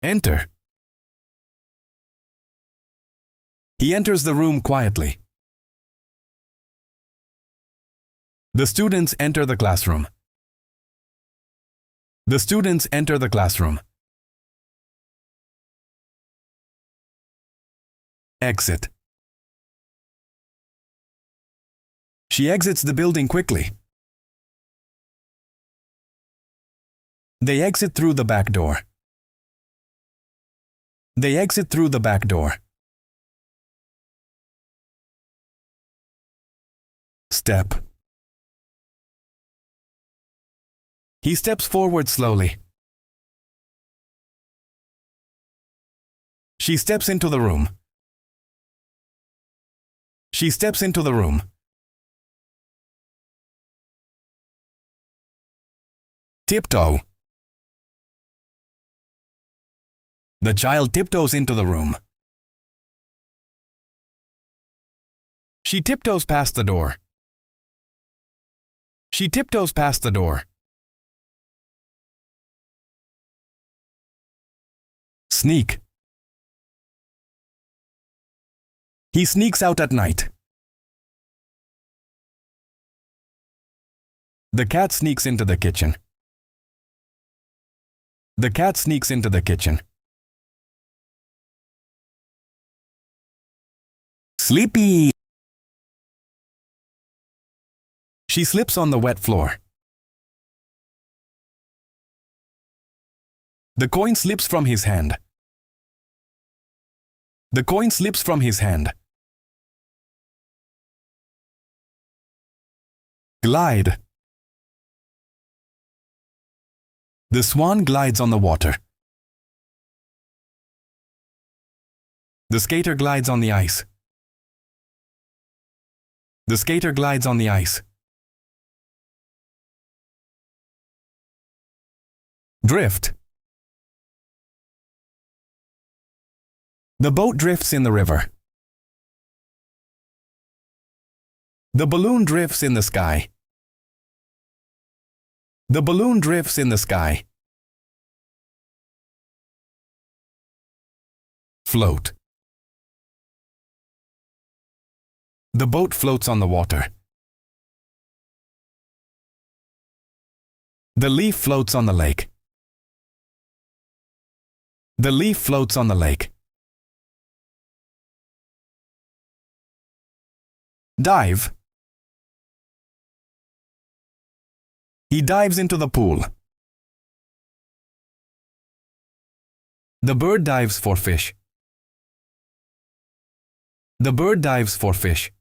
Enter. He enters the room quietly. The students enter the classroom. The students enter the classroom. Exit. She exits the building quickly. They exit through the back door. They exit through the back door. Step. He steps forward slowly. She steps into the room. She steps into the room. Tiptoe. The child tiptoes into the room. She tiptoes past the door. She tiptoes past the door. Sneak. He sneaks out at night. The cat sneaks into the kitchen. The cat sneaks into the kitchen. Sleepy. She slips on the wet floor. The coin slips from his hand. The coin slips from his hand. Glide. The swan glides on the water. The skater glides on the ice. The skater glides on the ice. Drift. The boat drifts in the river. The balloon drifts in the sky. The balloon drifts in the sky. Float. The boat floats on the water. The leaf floats on the lake. The leaf floats on the lake. Dive. He dives into the pool. The bird dives for fish. The bird dives for fish.